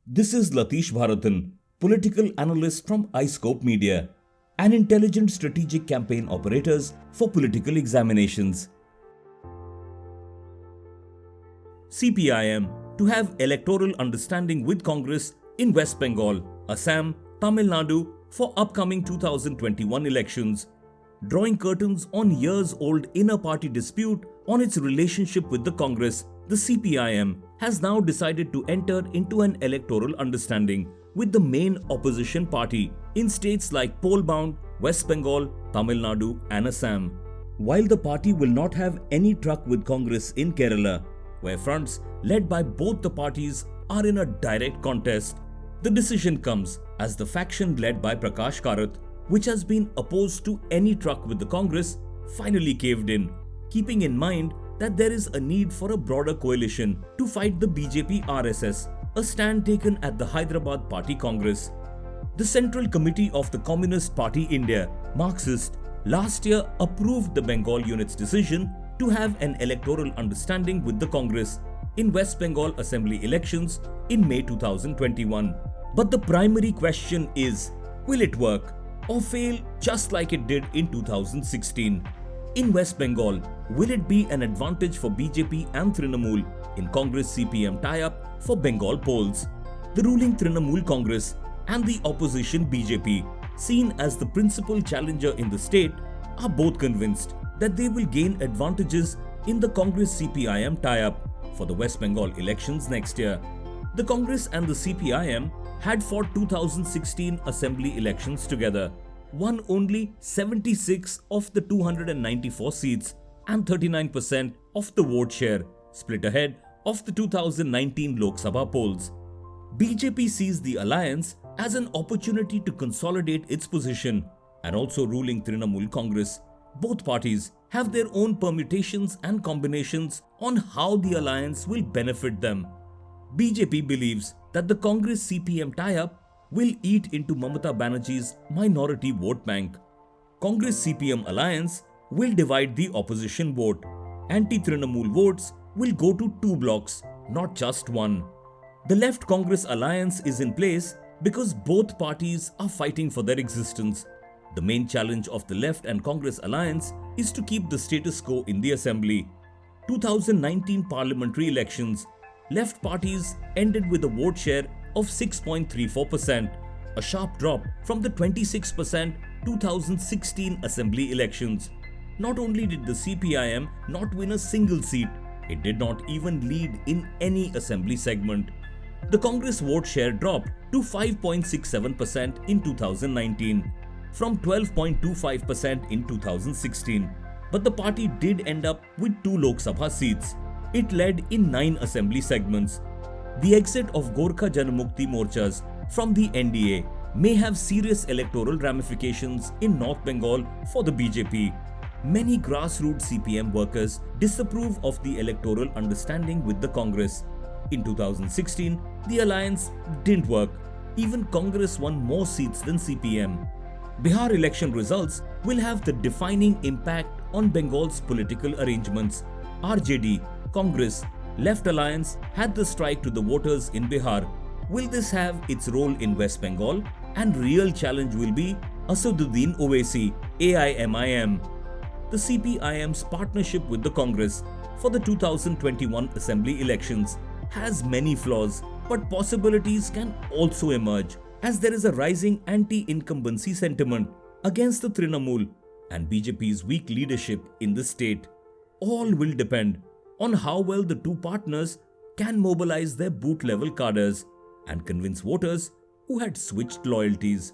This is Latish Bharathan, political analyst from iScope Media, an intelligent strategic campaign operators for political examinations. CPIM to have electoral understanding with Congress in West Bengal, Assam, Tamil Nadu for upcoming 2021 elections, drawing curtains on years-old inner-party dispute on its relationship with the Congress. The CPIM has now decided to enter into an electoral understanding with the main opposition party in states like poll-bound West Bengal, Tamil Nadu and Assam. While the party will not have any truck with Congress in Kerala, where fronts led by both the parties are in a direct contest, the decision comes as the faction led by Prakash Karath, which has been opposed to any truck with the Congress, finally caved in, keeping in mind that there is a need for a broader coalition to fight the BJP-RSS, a stand taken at the Hyderabad Party Congress. The Central Committee of the Communist Party India, Marxist, last year approved the Bengal unit's decision to have an electoral understanding with the Congress in West Bengal Assembly elections in May 2021. But the primary question is, will it work or fail just like it did in 2016? In West Bengal, will it be an advantage for BJP and Trinamool in Congress-CPM tie-up for Bengal polls? The ruling Trinamool Congress and the opposition BJP, seen as the principal challenger in the state, are both convinced that they will gain advantages in the Congress-CPIM tie-up for the West Bengal elections next year. The Congress and the CPIM had fought 2016 assembly elections together, won only 76 of the 294 seats and 39% of the vote share, split ahead of the 2019 Lok Sabha polls. BJP sees the alliance as an opportunity to consolidate its position, and also ruling Trinamool Congress. Both parties have their own permutations and combinations on how the alliance will benefit them. BJP believes that the Congress-CPM tie-up will eat into Mamata Banerjee's minority vote bank. Congress-CPM alliance will divide the opposition vote. Anti-Trinamool votes will go to two blocks, not just one. The Left Congress alliance is in place because both parties are fighting for their existence. The main challenge of the Left and Congress alliance is to keep the status quo in the assembly. 2019 parliamentary elections, Left parties ended with a vote share of 6.34%, a sharp drop from the 26% 2016 assembly elections. Not only did the CPIM not win a single seat, it did not even lead in any assembly segment. The Congress vote share dropped to 5.67% in 2019, from 12.25% in 2016. But the party did end up with 2 Lok Sabha seats. It led in 9 assembly segments. The exit of Gorkha Janamukti Morchas from the NDA may have serious electoral ramifications in North Bengal for the BJP. Many grassroots CPM workers disapprove of the electoral understanding with the Congress. In 2016, the alliance didn't work. Even Congress won more seats than CPM. Bihar election results will have the defining impact on Bengal's political arrangements. RJD, Congress, Left Alliance had the strike to the voters in Bihar. Will this have its role in West Bengal? And real challenge will be Asaduddin Owaisi, AIMIM. The CPIM's partnership with the Congress for the 2021 assembly elections has many flaws, but possibilities can also emerge as there is a rising anti-incumbency sentiment against the Trinamool and BJP's weak leadership in the state. All will depend on how well the two partners can mobilize their booth-level cadres and convince voters who had switched loyalties.